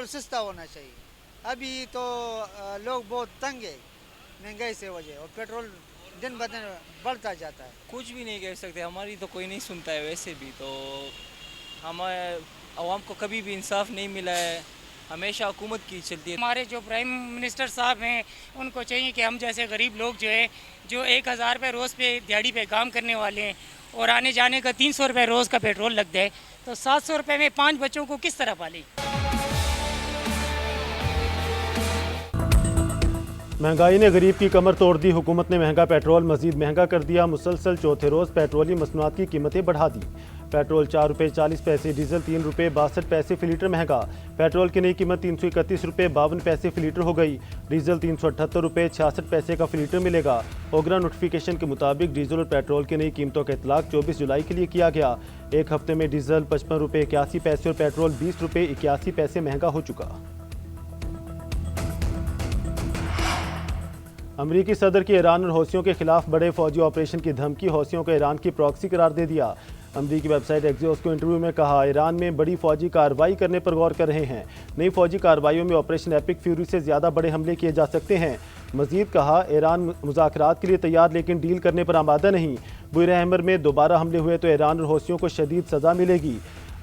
सस्ता होना चाहिए। अभी तो लोग बहुत तंग है महंगाई से वजह, और पेट्रोल दिन ब दिन बढ़ता जाता है। कुछ भी नहीं कह सकते, हमारी तो कोई नहीं सुनता है वैसे भी तो। हमारे आवाम को कभी भी इंसाफ नहीं मिला है, हमेशा हुकूमत की चलती है। हमारे जो प्राइम मिनिस्टर साहब हैं उनको चाहिए कि हम जैसे गरीब लोग जो है, जो 1,000 रुपये रोज़ पे दिहाड़ी पे काम करने वाले हैं और आने जाने का 300 रुपये रोज़ का पेट्रोल लगता है, तो 700 रुपये में 5 बच्चों को किस तरह पालें। महंगाई ने गरीब की कमर तोड़ दी। हुकूमत ने महंगा पेट्रोल मजीद महंगा कर दिया। मुसलसल चौथे रोज़ पेट्रोलियम मसनूआत की कीमतें बढ़ा दी। पेट्रोल 4 रुपये 40 पैसे, डीजल 3 रुपये 62 पैसे फी लीटर महंगा। पेट्रोल की नई कीमत 331 रुपये 52 पैसे फी लीटर हो गई। डीजल 378 रुपये 66 पैसे का फी लीटर मिलेगा। ओगरा नोटिफिकेशन के मुताबिक डीजल और पेट्रोल की नई कीमतों का इतलाक 24 जुलाई के लिए किया गया। एक हफ्ते में डीजल 55 रुपये 81 पैसे और पेट्रोल 20 रुपये 81 पैसे महंगा हो चुका। अमरीकी सदर की ईरान और हौसियों के खिलाफ बड़े फौजी ऑपरेशन की धमकी। हौसियों को ईरान की प्रॉक्सी करार दे दिया। अमरीकी वेबसाइट एक्सियोस को इंटरव्यू में कहा, ईरान में बड़ी फौजी कार्रवाई करने पर गौर कर रहे हैं। नई फौजी कार्रवाइयों में ऑपरेशन एपिक फ्यूरी से ज़्यादा बड़े हमले किए जा सकते हैं। मजीद कहा, ईरान मुज़ाकरात के लिए तैयार लेकिन डील करने पर आमादा नहीं। बुर अहमर में दोबारा हमले हुए तो ईरान और हौसियों को शदीद सज़ा मिलेगी।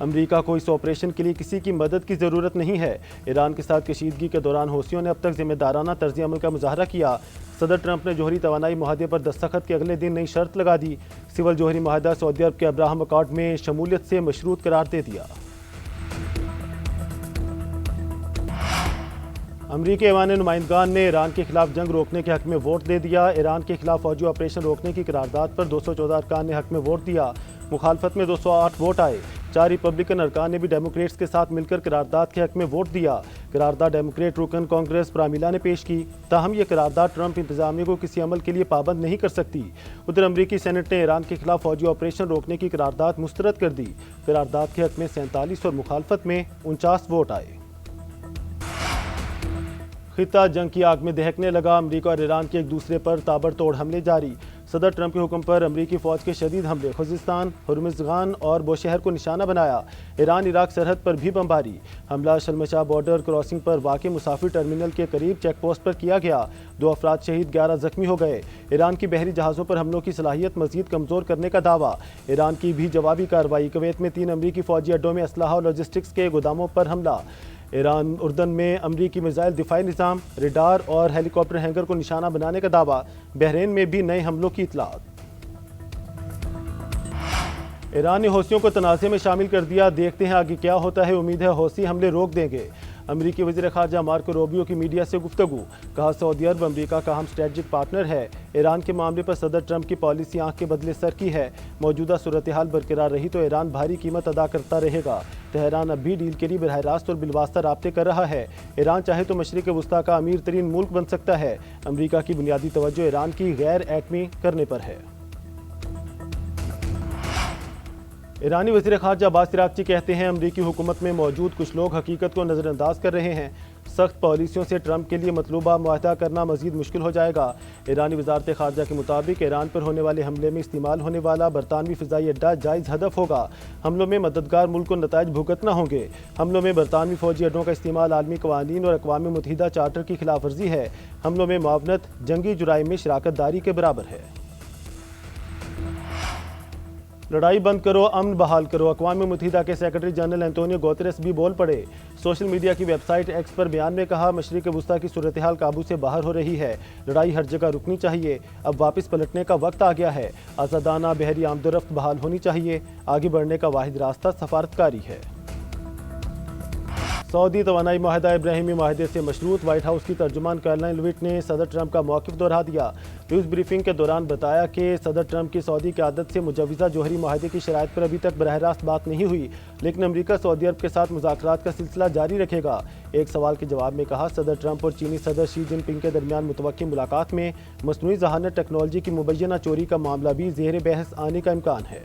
अमरीका को इस ऑपरेशन के लिए किसी की मदद की ज़रूरत नहीं है। ईरान के साथ कशीदगी के दौरान हौसियों ने अब तक जिम्मेदाराना तर्ज अमल का मुजाहरा किया। सदर ट्रंप ने जोहरी तवानाई मुआहदे पर दस्तखत के अगले दिन नई शर्त लगा दी। सिविल जोहरी मुआहदा सऊदी अरब के अब्राहम अकॉर्ड में शमूलियत से मशरूत करार दे दिया। अमरीकी ऐवान नुमाइंदगान ने ईरान के खिलाफ जंग रोकने के हक में वोट दे दिया। ईरान के खिलाफ फौजी ऑपरेशन रोकने की करारदाद पर 214 अरकान ने हक में वोट दिया। मुखालफत में 208 वोट आए। 4 रिपब्लिकन अरकान ने भी डेमोक्रेट्स के साथ मिलकर करारदाद के हक में वोट दिया। करारदाद डेमोक्रेट रुकन कांग्रेस प्रामिला ने पेश की। ताहम यह करारदाद ट्रंप इंतजामिया को किसी अमल के लिए पाबंद नहीं कर सकती। उधर अमरीकी सेनेट ने ईरान के खिलाफ फौजी ऑपरेशन रोकने की करारदाद मुस्तरद कर दी। करारदाद के हक में 47 और मुखालफत में 49 वोट आए। खिता जंग की आग में दहकने लगा। अमरीका और ईरान के एक दूसरे पर ताबड़तोड़ हमले जारी। सदर ट्रंप के हुक्म पर अमरीकी फौज के शदीद हमले खुजिस्तान, हुर्मुज़गान और बोशहर को निशाना बनाया। ईरान इराक सरहद पर भी बमबारी। हमला शलमशाह बॉर्डर क्रॉसिंग पर वाक़ मुसाफिर टर्मिनल के करीब चेक पोस्ट पर किया गया। 2 अफराद शहीद, 11 जख्मी हो गए। ईरान की बहरी जहाज़ों पर हमलों की सलाहियत मजीद कमज़ोर करने का दावा। ईरान की भी जवाबी कार्रवाई। कुवैत में 3 अमरीकी फौजी अड्डों में असलहा और लॉजिस्टिक्स के गोदामों पर हमला। ईरान उर्दन में अमरीकी मिसाइल दिफाई निज़ाम, रेडार और हेलीकॉप्टर हैंगर को निशाना बनाने का दावा। बहरीन में भी नए हमलों की इतलात। ईरान ने हौसियों को तनाज़े में शामिल कर दिया। देखते हैं आगे क्या होता है। उम्मीद है हौसी हमले रोक देंगे। अमरीकी वज़ीर ख़ारजा मार्को रूबियो की मीडिया से गुफ्तगू। कहा, सऊदी अरब अमरीका का अहम स्ट्रेटजिक पार्टनर है। ईरान के मामले पर सदर ट्रंप की पॉलिसी आंख के बदले सर की है। मौजूदा सूरत हाल बरकरार रही तो ईरान भारी कीमत अदा करता रहेगा। तेहरान अब भी डील के लिए बरह रास्त और बिलवास्ता राब्ते कर रहा है। ईरान चाहे तो मशरिक़ वुस्ता का अमीर तरीन मुल्क बन सकता है। अमरीका की बुनियादी तवज्जो ईरान की गैर एटमी करने पर है। ईरानी वज़ीर ख़ारजा अब्बास अराग़ची कहते हैं, अमरीकी हुकूमत में मौजूद कुछ लोग हकीकत को नज़रअंदाज कर रहे हैं। सख्त पॉलिसियों से ट्रंप के लिए मतलूबा मुआहदा करना मज़ीद मुश्किल हो जाएगा। ईरानी वज़ारत ख़ारजा के मुताबिक ईरान पर होने वाले हमले में इस्तेमाल होने वाला बरतानवी फ़िज़ाई अड्डा जायज़ हदफ होगा। हमलों में मददगार मुल्क को नताइज भुगतना होंगे। हमलों में बरतानवी फ़ौजी अड्डों का इस्तेमाल आलमी कवानीन और अक़वाम मुत्तहिदा चार्टर की खिलाफ वर्जी है। हमलों में मुआवनत जंगी जुराइम में शराकत दारी के बराबर है। लड़ाई बंद करो, अमन बहाल करो। अक़वाम मुत्तहिदा के सेक्रेटरी जनरल एंटोनियो गुतेरेस भी बोल पड़े। सोशल मीडिया की वेबसाइट एक्स पर बयान में कहा, मशरिक़ वुस्ता की सूरत हाल काबू से बाहर हो रही है। लड़ाई हर जगह रुकनी चाहिए। अब वापस पलटने का वक्त आ गया है। आज़ादाना बहरी आमदोरफ्त बहाल होनी चाहिए। आगे बढ़ने का वाहिद रास्ता सफारतकारी है। सऊदी तवानाई मुआहदा इब्राहिमी मुआहदे से मशरूत। व्हाइट हाउस की तर्जुमान कैरोलाइन लेविट ने सदर ट्रंप का मौक़िफ़ दोहरा दिया। न्यूज़ ब्रीफिंग के दौरान बताया कि सदर ट्रंप की सऊदी क़यादत से मुजवज़ा जोहरी मुआहदे की शराइत पर अभी तक बरह रास्त बात नहीं हुई, लेकिन अमरीका सऊदी अरब के साथ मुज़ाकरात का सिलसिला जारी रखेगा। एक सवाल के जवाब में कहा, सदर ट्रंप और चीनी सदर शी जिनपिंग के दरमियान मुतवक्की मुलाकात में मसनूई ज़हानत टेक्नोलॉजी की मुबैना चोरी का मामला भी ज़ेर बहस आने का इम्कान है।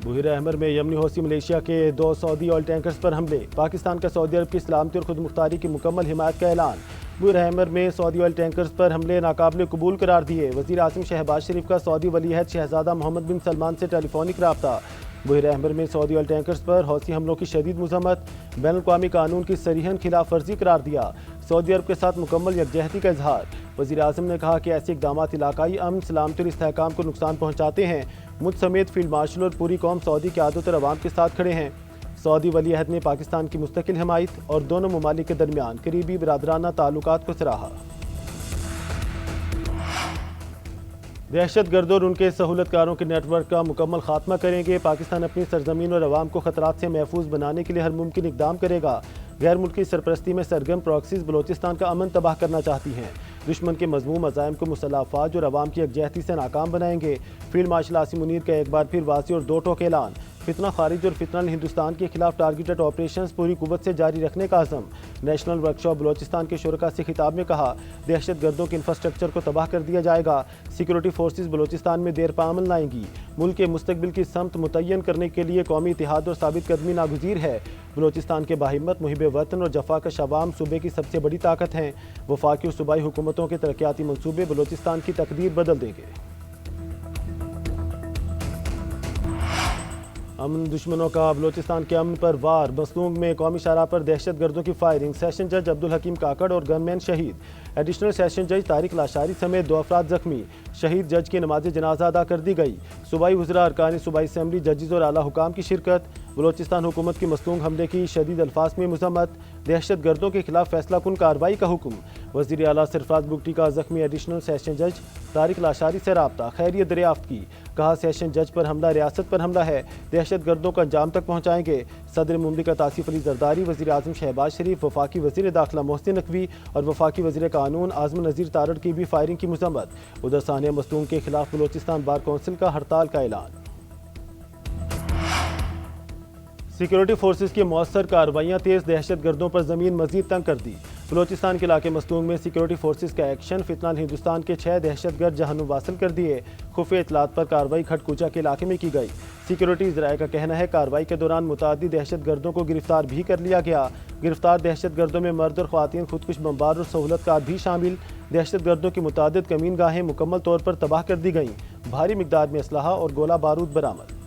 बुहिर अहमर में यमनी हौसी मलेशिया के 2 सऊदी ऑयल टैंकर्स पर हमले। पाकिस्तान का सऊदी अरब की सलामती और खुद मुख्तारी की मुकम्मल हिमायत का ऐलान। बुहिर अहमर में सऊदी ऑयल टैंकर्स पर हमले नाकाबिल कबूल करार दिए। वज़ीर आज़म शहबाज शरीफ का सऊदी वली अहद शहजादा मोहम्मद बिन सलमान से टेलीफोनिक रब्ता। بحیر احمر میں سعودی آئل ٹینکرز پر حوثی حملوں کی شدید مذمت، بین الاقوامی قانون کی صریحاً خلاف ورزی قرار دیا، سعودی عرب کے ساتھ مکمل یکجہتی کا اظہار۔ وزیر اعظم نے کہا کہ ایسے اقدامات علاقائی امن، سلامتی اور استحکام کو نقصان پہنچاتے ہیں۔ مجھ سمیت فیلڈ مارشل اور پوری قوم سعودی قیادت اور عوام کے ساتھ کھڑے ہیں۔ سعودی ولی عہد نے پاکستان کی مستقل حمایت اور دونوں ممالک کے درمیان قریبی برادرانہ تعلقات کو سراہا۔ دہشت گردوں اور ان کے سہولت کاروں کے نیٹ ورک کا مکمل خاتمہ کریں گے۔ پاکستان اپنی سرزمین اور عوام کو خطرات سے محفوظ بنانے کے لیے ہر ممکن اقدام کرے گا۔ غیر ملکی سرپرستی میں سرگرم پراکسیز بلوچستان کا امن تباہ کرنا چاہتی ہیں، دشمن کے مذموم عزائم کو مسلح افواج اور عوام کی یکجہتی سے ناکام بنائیں گے۔ فیلڈ مارشل عاصم منیر کا ایک بار پھر واضح اور دو ٹوک اعلان، فتنہ خارج اور فتنہ ہندوستان کے خلاف ٹارگیٹڈ آپریشنز پوری قوت سے جاری رکھنے کا عزم۔ نیشنل ورکشاپ بلوچستان کے شرکاء سے خطاب میں کہا، دہشت گردوں کے انفراسٹرکچر کو تباہ کر دیا جائے گا۔ سیکورٹی فورسز بلوچستان میں دیر پا عمل لائیں گی۔ ملک کے مستقبل کی سمت متعین کرنے کے لیے قومی اتحاد اور ثابت قدمی ناگزیر ہے۔ بلوچستان کے باہمت، محب وطن اور جفاکش عوام صوبے کی سب سے بڑی طاقت ہیں۔ وفاقی اور صوبائی حکومتوں کے ترقیاتی منصوبے بلوچستان کی تقدیر بدل دیں گے۔ امن دشمنوں کا بلوچستان کے امن پر وار، بسلونگ میں قومی شاہراہ پر دہشت گردوں کی فائرنگ، سیشن جج عبدالحکیم کاکڑ اور گن مین شہید، ایڈیشنل سیشن جج طارق لاشاری سمیت 2 افراد زخمی، شہید جج کی نماز جنازہ ادا کر دی گئی۔ صوبائی وزراء، ارکان صوبائی اسمبلی، ججز اور اعلیٰ حکام کی شرکت۔ بلوچستان حکومت کی مسلونگ حملے کی شدید الفاظ میں مذمت، دہشت گردوں کے خلاف فیصلہ کن کارروائی کا حکم۔ وزیر اعلیٰ سرفراز بگٹی کا زخمی ایڈیشنل سیشن جج طارق لاشاری سے رابطہ، خیریت دریافت کی، کہا سیشن جج پر حملہ ریاست پر حملہ ہے، دہشت گردوں کو انجام تک پہنچائیں گے۔ صدر مملکت آصف علی زرداری، وزیر اعظم شہباز شریف، وفاقی وزیر داخلہ محسن نقوی اور وفاقی وزیر قانون اعظم نذیر تارڑ کی بھی فائرنگ کی مذمت۔ ادھر ثانیہ مصدوم کے خلاف بلوچستان بار کونسل کا ہڑتال کا اعلان۔ سیکورٹی فورسز کی مؤثر کارروائیاں تیز، دہشت گردوں پر زمین مزید تنگ کر دی۔ بلوچستان کے علاقے مصدوم میں سیکورٹی فورسز کا ایکشن، فتنہ ہندوستان کے 6 دہشت گرد جہنم واصل کر دیے۔ خفیہ اطلاعات پر کارروائی کھٹ کوچا کے علاقے میں کی گئی۔ سیکورٹی ذرائع کا کہنا ہے کارروائی کے دوران متعدد دہشت گردوں کو گرفتار بھی کر لیا گیا۔ گرفتار دہشت گردوں میں مرد اور خواتین خودکش بمبار اور سہولت کار بھی شامل۔ دہشت گردوں کی متعدد کمین گاہیں مکمل طور پر تباہ کر دی گئیں۔ بھاری مقدار میں اسلحہ اور گولہ بارود برآمد۔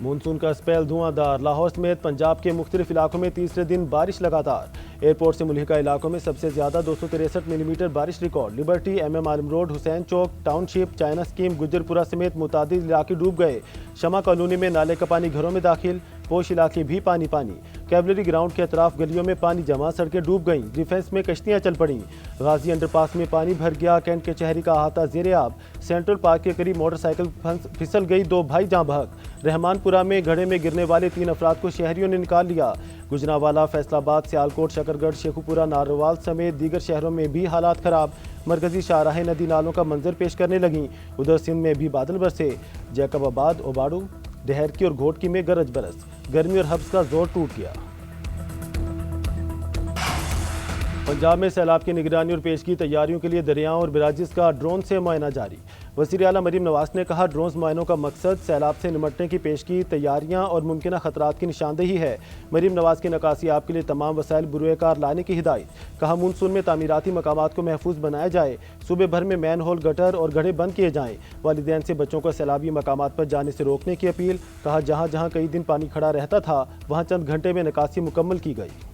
مونسون کا اسپیل دھواں دار، لاہور سمیت پنجاب کے مختلف علاقوں میں تیسرے دن بارش لگاتار۔ ایئرپورٹ سے ملحقہ علاقوں میں سب سے زیادہ 263 ملی میٹر بارش ریکارڈ۔ لبرٹی، ایم عالم روڈ، حسین چوک، ٹاؤن شپ، چائنا اسکیم، گجرپورہ سمیت متعدد علاقے ڈوب گئے۔ شمع کالونی میں نالے کا پانی گھروں میں داخل، پوش علاقے بھی پانی پانی۔ کیولری گراؤنڈ کے اطراف گلیوں میں پانی جمع، سڑکیں ڈوب گئیں، ڈیفنس میں کشتیاں چل پڑیں۔ غازی انڈر پاس میں پانی بھر گیا، کینٹ کچہری کا احاطہ زیر آب۔ سینٹرل پارک کے قریب موٹر سائیکل پھسل گئی، 2 بھائی جاں بحق۔ رحمان پورہ میں گڑھے میں گرنے والے 3 افراد کو شہریوں نے نکال لیا۔ گجرانوالہ، فیصل آباد، سیالکوٹ، شکرگڑھ، شیخوپورہ، ناروال سمیت دیگر شہروں میں بھی حالات خراب۔ مرکزی شاہراہیں ندی نالوں کا منظر پیش کرنے لگیں۔ ادھر سندھ میں بھی بادل برسے، جیکب آباد، اوباڑو، ڈہرکی اور گھوٹکی میں گرج برس۔ گرمی اور حبس کا زور ٹوٹ گیا۔ پنجاب میں سیلاب کی نگرانی اور پیشگی تیاریوں کے لیے دریاؤں اور براجز کا ڈرون سے معائنہ جاری۔ وزیر اعلیٰ مریم نواز نے کہا ڈرونز معائنوں کا مقصد سیلاب سے نمٹنے کی پیشگی تیاریاں اور ممکنہ خطرات کی نشاندہی ہے۔ مریم نواز کی نکاسی آپ کے لیے تمام وسائل بروئے کار لانے کی ہدایت، کہا مونسون میں تعمیراتی مقامات کو محفوظ بنایا جائے، صوبے بھر میں مین ہول، گٹر اور گڑھے بند کیے جائیں، والدین سے بچوں کو سیلابی مقامات پر جانے سے روکنے کی اپیل، کہا جہاں جہاں کئی دن پانی کھڑا رہتا تھا وہاں چند گھنٹے میں نکاسی مکمل کی گئی۔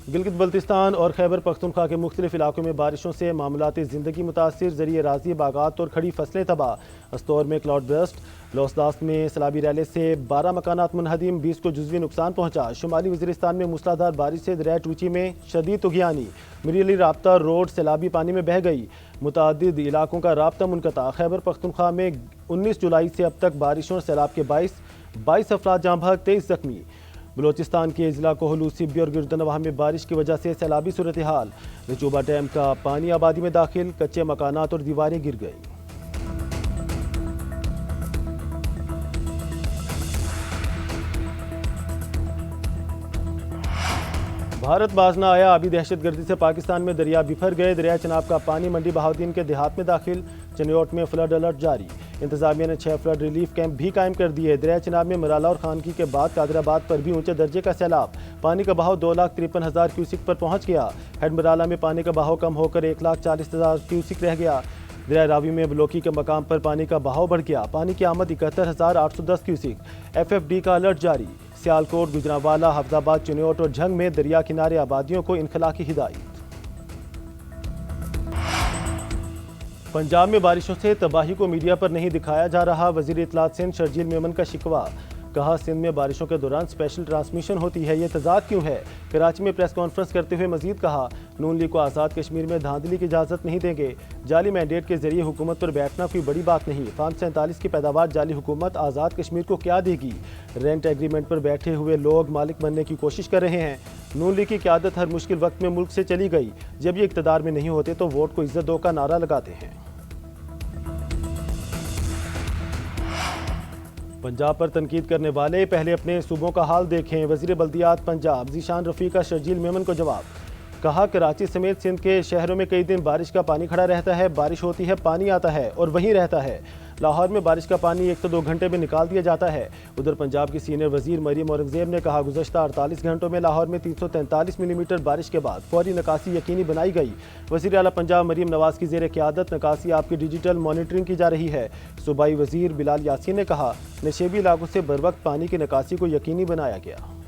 گلگت بلتستان اور خیبر پختونخوا کے مختلف علاقوں میں بارشوں سے معاملات زندگی متاثر، زرعی اراضی، باغات اور کھڑی فصلیں تباہ۔ استور میں کلاؤڈ برسٹ، لوسداس میں سیلابی ریلے سے 12 مکانات منہدم، 20 کو جزوی نقصان پہنچا۔ شمالی وزیرستان میں موسلادھار بارش سے دریائے ٹوچی میں شدید طغیانی، مریلی رابطہ روڈ سیلابی پانی میں بہہ گئی، متعدد علاقوں کا رابطہ منقطع۔ خیبر پختونخوا میں 19 جولائی سے اب تک بارشوں اور سیلاب کے 22 افراد جاں بحق، 23 زخمی۔ بلوچستان کے اضلاع کوہلو، سبی اور گردنواہ میں بارش کی وجہ سے سیلابی صورتحال، رچوبہ ڈیم کا پانی آبادی میں داخل، کچے مکانات اور دیواریں گر گئیں۔ بھارت باز نہ آیا، آبی دہشت گردی سے پاکستان میں دریا بکھر گئے، دریائے چناب کا پانی منڈی بہاؤدین کے دیہات میں داخل، چنیوٹ میں فلڈ الرٹ جاری۔ انتظامیہ نے 6 فلڈ ریلیف کیمپ بھی قائم کر دیے۔ دریائے چناب میں مرالہ اور خانگی کے بعد قادر آباد پر بھی اونچے درجے کا سیلاب، پانی کا بہاؤ 2,53,000 کیوسک پر پہنچ گیا۔ ہیڈ مرالہ میں پانی کا بہاؤ کم ہو کر 1,40,000 کیوسک رہ گیا۔ दरिया रावी में ब्लॉकी के मकाम पर पानी का बहाव बढ़ गया। पानी की आमद 71,810 क्यूसिक। FFD का अलर्ट जारी। सियालकोट, गुजरांवाला, हफ्जाबाद, चिन्योट और झंग में दरिया किनारे आबादियों को इनखला की हिदायत। पंजाब में बारिशों से तबाही को मीडिया पर नहीं दिखाया जा रहा। वजीर इत्तलात सिंध शर्जील मेमन का शिकवा। कहा, सिंध में बारिशों के दौरान स्पेशल ट्रांसमिशन होती है, ये तजाद क्यों है। कराची में प्रेस कॉन्फ्रेंस करते हुए मजीद कहा, नून लीग को आज़ाद कश्मीर में धांधली की इजाज़त नहीं देंगे। जाली मैंडेट के जरिए हुकूमत पर बैठना कोई बड़ी बात नहीं। फार्म 47 की पैदावार जाली हुकूमत आज़ाद कश्मीर को क्या देगी। रेंट एग्रीमेंट पर बैठे हुए लोग मालिक बनने की कोशिश कर रहे हैं। नून लीग की क़यादत हर मुश्किल वक्त में मुल्क से चली गई। जब ये इक़्तिदार में नहीं होते तो वोट को इज्जत दो का नारा लगाते हैं। पंजाब पर तनकीद करने वाले पहले अपने सूबों का हाल देखें। वज़ीर बल्दियात पंजाब ज़ीशान रफ़ी का शर्जील मेमन को जवाब। कहा, कराची समेत सिंध के शहरों में कई दिन बारिश का पानी खड़ा रहता है। बारिश होती है, पानी आता है और वहीं रहता है। लाहौर में बारिश का पानी 1 से 2 घंटे में निकाल दिया जाता है। उधर पंजाब की सीनियर वज़ीर मरीम औरंगज़ेब ने कहा, गुज़श्ता 48 घंटों में लाहौर में 343 मिलीमीटर बारिश के बाद फौरी निकासी यकीनी बनाई गई। वज़ीर आला पंजाब मरीम नवाज़ की ज़ेर क़यादत निकासी आपकी डिजिटल मॉनिटरिंग की जा रही है। सूबाई वज़ीर बिलाल यासीन ने कहा, नशेबी इलाकों से बर वक्त पानी की निकासी को यकीनी बनाया गया।